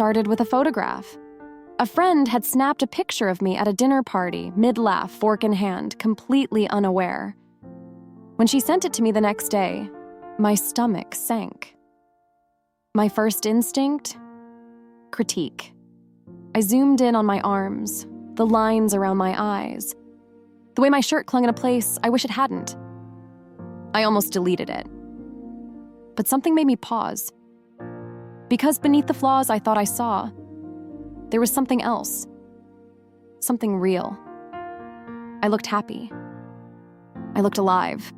started with a photograph. A friend had snapped a picture of me at a dinner party, mid-laugh, fork in hand, completely unaware. When she sent it to me the next day, my stomach sank. My first instinct? Critique. I zoomed in on my arms, the lines around my eyes, the way my shirt clung in a place I wish it hadn't. I almost deleted it. But something made me pause. Because beneath the flaws I thought I saw, there was something else. Something real. I looked happy. I looked alive.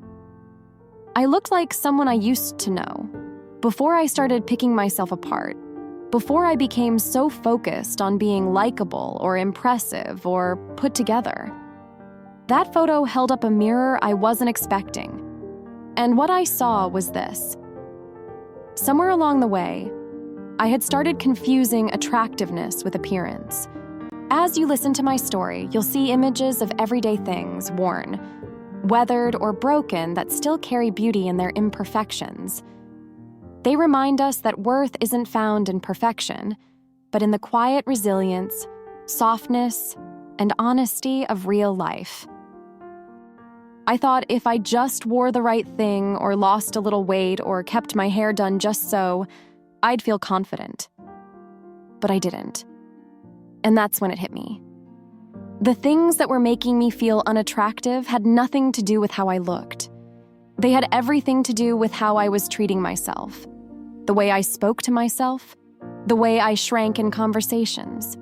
I looked like someone I used to know, before I started picking myself apart, before I became so focused on being likable or impressive or put together. That photo held up a mirror I wasn't expecting. And what I saw was this. Somewhere along the way, I had started confusing attractiveness with appearance. As you listen to my story, you'll see images of everyday things worn, weathered or broken that still carry beauty in their imperfections. They remind us that worth isn't found in perfection, but in the quiet resilience, softness, and honesty of real life. I thought if I just wore the right thing or lost a little weight or kept my hair done just so, I'd feel confident. But I didn't. And that's when it hit me. The things that were making me feel unattractive had nothing to do with how I looked. They had everything to do with how I was treating myself, the way I spoke to myself, the way I shrank in conversations,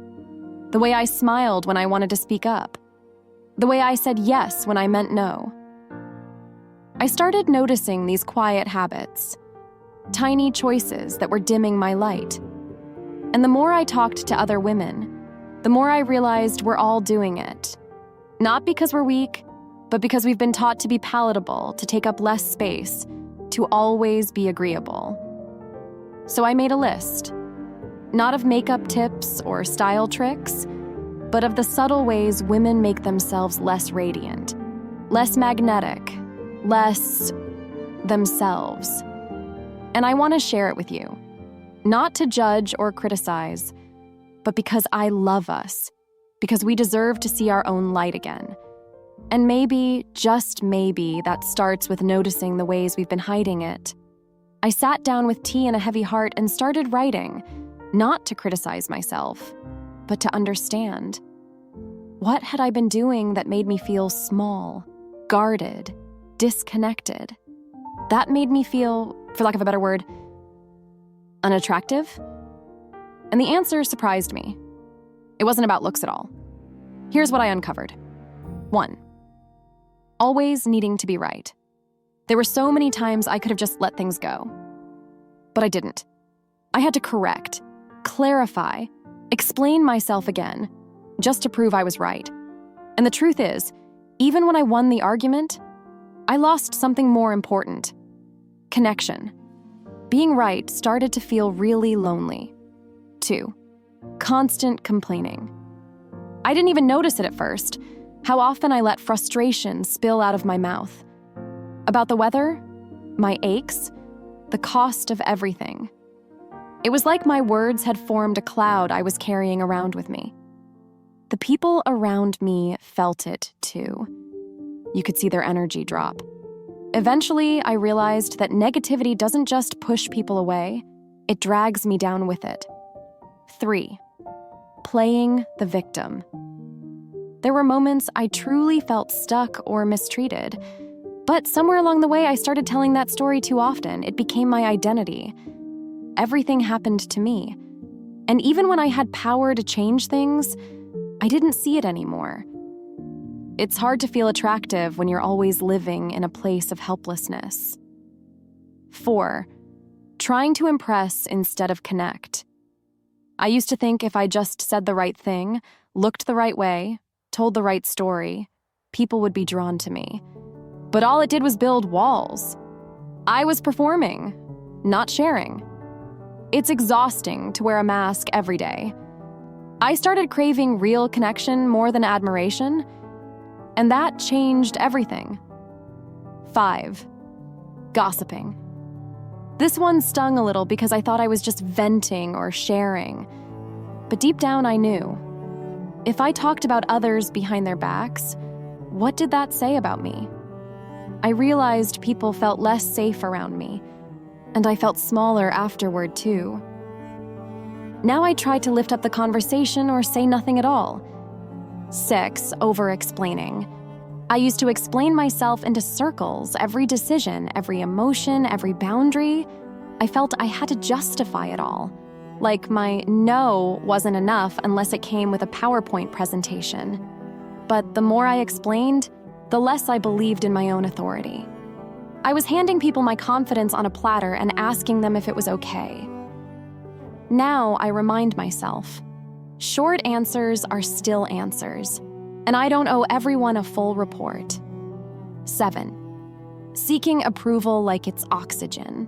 the way I smiled when I wanted to speak up, the way I said yes when I meant no. I started noticing these quiet habits, tiny choices that were dimming my light. And the more I talked to other women, the more I realized we're all doing it. Not because we're weak, but because we've been taught to be palatable, to take up less space, to always be agreeable. So I made a list, not of makeup tips or style tricks, but of the subtle ways women make themselves less radiant, less magnetic, less themselves. And I want to share it with you, not to judge or criticize, but because I love us, because we deserve to see our own light again. And maybe, just maybe, that starts with noticing the ways we've been hiding it. I sat down with tea and a heavy heart and started writing, not to criticize myself, but to understand. What had I been doing that made me feel small, guarded, disconnected? That made me feel, for lack of a better word, unattractive? And the answer surprised me. It wasn't about looks at all. Here's what I uncovered. 1. Always needing to be right. There were so many times I could have just let things go. But I didn't. I had to correct, clarify, explain myself again, just to prove I was right. And the truth is, even when I won the argument, I lost something more important. Connection. Being right started to feel really lonely. 2. Constant complaining. I didn't even notice it at first, how often I let frustration spill out of my mouth. About the weather, my aches, the cost of everything. It was like my words had formed a cloud I was carrying around with me. The people around me felt it too. You could see their energy drop. Eventually, I realized that negativity doesn't just push people away, it drags me down with it. 3. Playing the victim. There were moments I truly felt stuck or mistreated, but somewhere along the way I started telling that story too often. It became my identity. Everything happened to me. And even when I had power to change things, I didn't see it anymore. It's hard to feel attractive when you're always living in a place of helplessness. 4. Trying to impress instead of connect. I used to think if I just said the right thing, looked the right way, told the right story, people would be drawn to me. But all it did was build walls. I was performing, not sharing. It's exhausting to wear a mask every day. I started craving real connection more than admiration, and that changed everything. 5. Gossiping. This one stung a little because I thought I was just venting or sharing, But deep down, I knew. If I talked about others behind their backs, what did that say about me? I realized people felt less safe around me, and I felt smaller afterward, too. Now I try to lift up the conversation or say nothing at all. 6. Over-explaining. I used to explain myself into circles, every decision, every emotion, every boundary. I felt I had to justify it all. Like my no wasn't enough unless it came with a PowerPoint presentation. But the more I explained, the less I believed in my own authority. I was handing people my confidence on a platter and asking them if it was okay. Now I remind myself, short answers are still answers, and I don't owe everyone a full report. 7. Seeking approval like it's oxygen.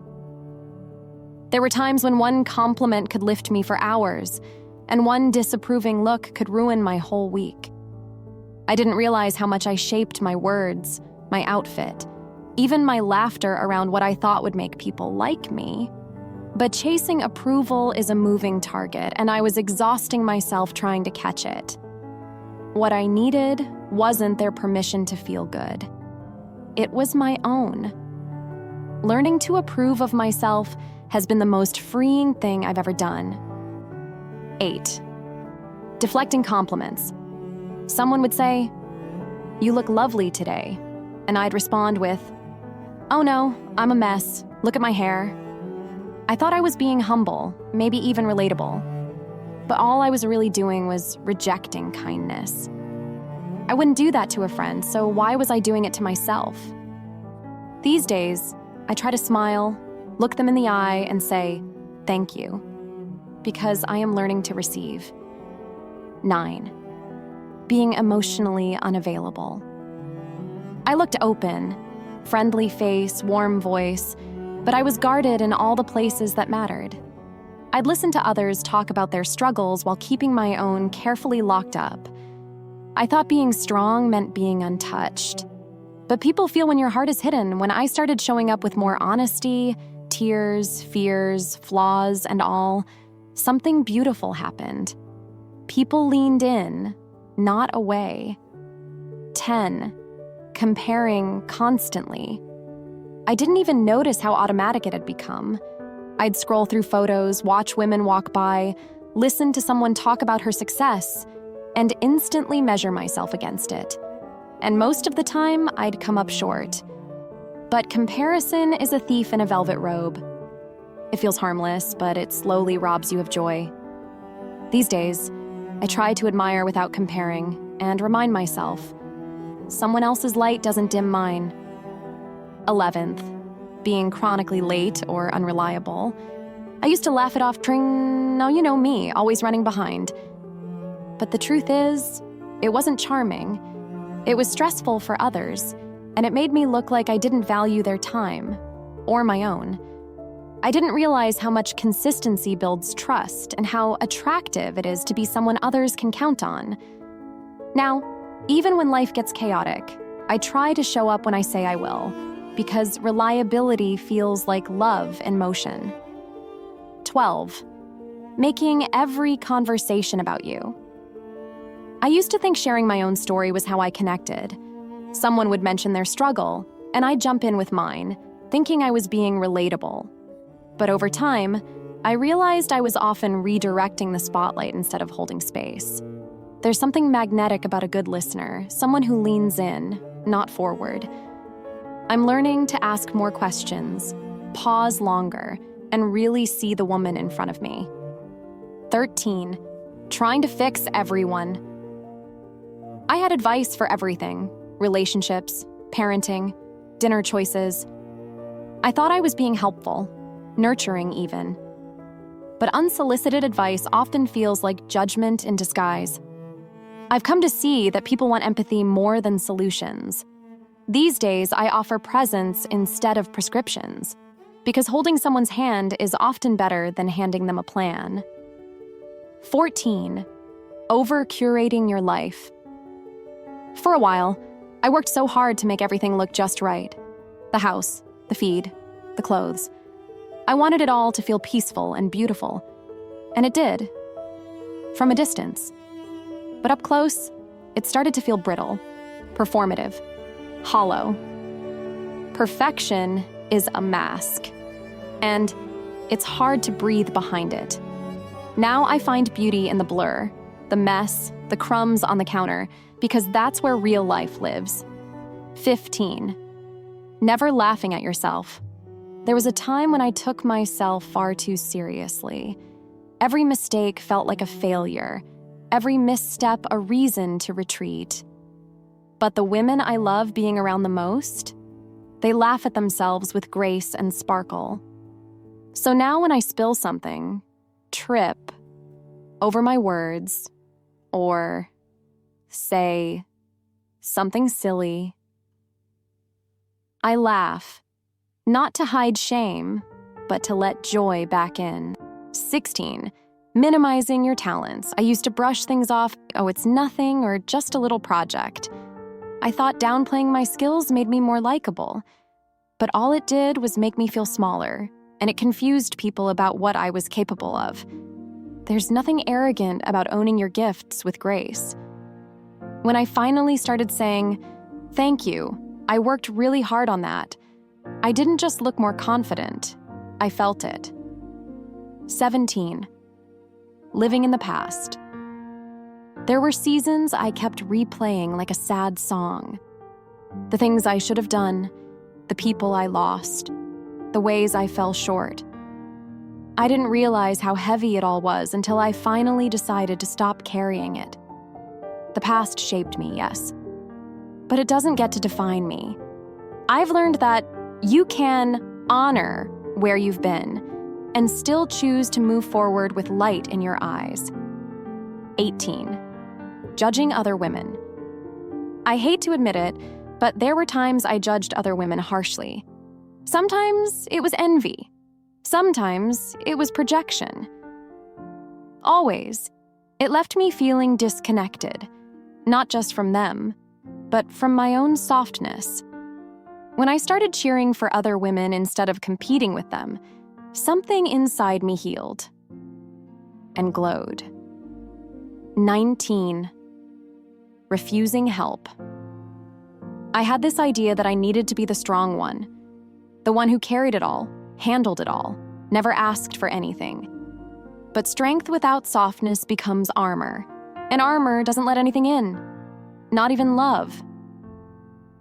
There were times when one compliment could lift me for hours, and one disapproving look could ruin my whole week. I didn't realize how much I shaped my words, my outfit, even my laughter around what I thought would make people like me. But chasing approval is a moving target, and I was exhausting myself trying to catch it. What I needed wasn't their permission to feel good. It was my own. Learning to approve of myself has been the most freeing thing I've ever done. 8. Deflecting compliments. Someone would say, "You look lovely today," and I'd respond with, "Oh no, I'm a mess. Look at my hair." I thought I was being humble, maybe even relatable. But all I was really doing was rejecting kindness. I wouldn't do that to a friend, so why was I doing it to myself? These days, I try to smile, look them in the eye, and say, "Thank you," because I am learning to receive. 9. Being emotionally unavailable. I looked open, friendly face, warm voice, but I was guarded in all the places that mattered. I'd listen to others talk about their struggles while keeping my own carefully locked up. I thought being strong meant being untouched. But people feel when your heart is hidden. When I started showing up with more honesty, tears, fears, flaws, and all, something beautiful happened. People leaned in, not away. 10. Comparing constantly. I didn't even notice how automatic it had become. I'd scroll through photos, watch women walk by, listen to someone talk about her success, and instantly measure myself against it. And most of the time, I'd come up short. But comparison is a thief in a velvet robe. It feels harmless, but it slowly robs you of joy. These days, I try to admire without comparing and remind myself, someone else's light doesn't dim mine. 11th, being chronically late or unreliable. I used to laugh it off, no, you know me, always running behind. But the truth is, it wasn't charming. It was stressful for others, and it made me look like I didn't value their time, or my own. I didn't realize how much consistency builds trust and how attractive it is to be someone others can count on. Now, even when life gets chaotic, I try to show up when I say I will, because reliability feels like love in motion. 12. Making every conversation about you. I used to think sharing my own story was how I connected. Someone would mention their struggle, and I'd jump in with mine, thinking I was being relatable. But over time, I realized I was often redirecting the spotlight instead of holding space. There's something magnetic about a good listener, someone who leans in, not forward. I'm learning to ask more questions, pause longer, and really see the woman in front of me. 13. Trying to fix everyone. I had advice for everything: relationships, parenting, dinner choices. I thought I was being helpful, nurturing even. But unsolicited advice often feels like judgment in disguise. I've come to see that people want empathy more than solutions. These days, I offer presence instead of prescriptions, because holding someone's hand is often better than handing them a plan. 14. Over-curating your life. For a while, I worked so hard to make everything look just right. The house, the feed, the clothes. I wanted it all to feel peaceful and beautiful, and it did. from a distance. But up close, it started to feel brittle, performative, hollow. Perfection is a mask, and it's hard to breathe behind it. Now I find beauty in the blur, the mess, the crumbs on the counter, because that's where real life lives. 15. Never laughing at yourself. There was a time when I took myself far too seriously. Every mistake felt like a failure, every misstep a reason to retreat. But the women I love being around the most, they laugh at themselves with grace and sparkle. So now when I spill something, trip over my words, or say something silly, I laugh, not to hide shame, but to let joy back in. 16. Minimizing your talents. I used to brush things off, oh, it's nothing, or just a little project. I thought downplaying my skills made me more likable. But all it did was make me feel smaller, and it confused people about what I was capable of. There's nothing arrogant about owning your gifts with grace. When I finally started saying, "Thank you, I worked really hard on that," I didn't just look more confident, I felt it. 17. Living in the past. There were seasons I kept replaying like a sad song. The things I should have done, the people I lost, the ways I fell short. I didn't realize how heavy it all was until I finally decided to stop carrying it. The past shaped me, yes, but it doesn't get to define me. I've learned that you can honor where you've been and still choose to move forward with light in your eyes. 18. Judging other women. I hate to admit it, but there were times I judged other women harshly. Sometimes it was envy. Sometimes it was projection. Always, it left me feeling disconnected, not just from them, but from my own softness. When I started cheering for other women instead of competing with them, something inside me healed and glowed. 19. Refusing help. I had this idea that I needed to be the strong one, the one who carried it all, handled it all, never asked for anything. But strength without softness becomes armor, and armor doesn't let anything in, not even love.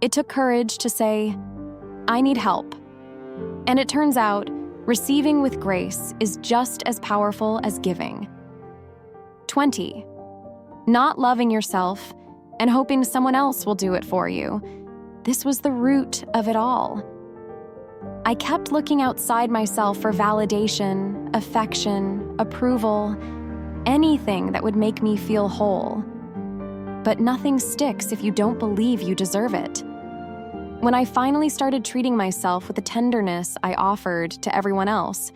It took courage to say, "I need help." And it turns out, receiving with grace is just as powerful as giving. 20. Not loving yourself and hoping someone else will do it for you. This was the root of it all. I kept looking outside myself for validation, affection, approval, anything that would make me feel whole. But nothing sticks if you don't believe you deserve it. When I finally started treating myself with the tenderness I offered to everyone else,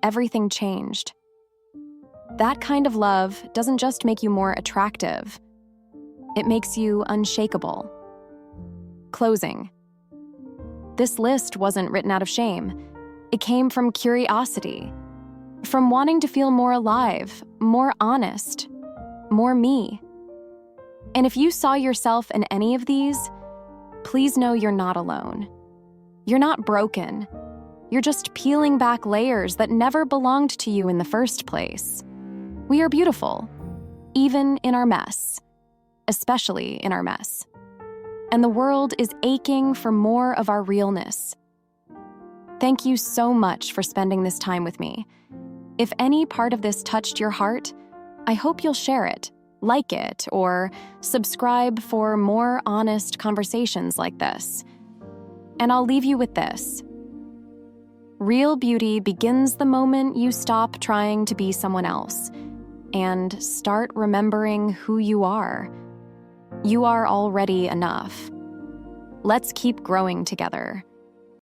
everything changed. That kind of love doesn't just make you more attractive, it makes you unshakable. Closing. This list wasn't written out of shame. It came from curiosity, from wanting to feel more alive, more honest, more me. And if you saw yourself in any of these, please know you're not alone. You're not broken. You're just peeling back layers that never belonged to you in the first place. We are beautiful, even in our mess, especially in our mess. And the world is aching for more of our realness. Thank you so much for spending this time with me. If any part of this touched your heart, I hope you'll share it, like it, or subscribe for more honest conversations like this. And I'll leave you with this. Real beauty begins the moment you stop trying to be someone else and start remembering who you are. You are already enough. Let's keep growing together.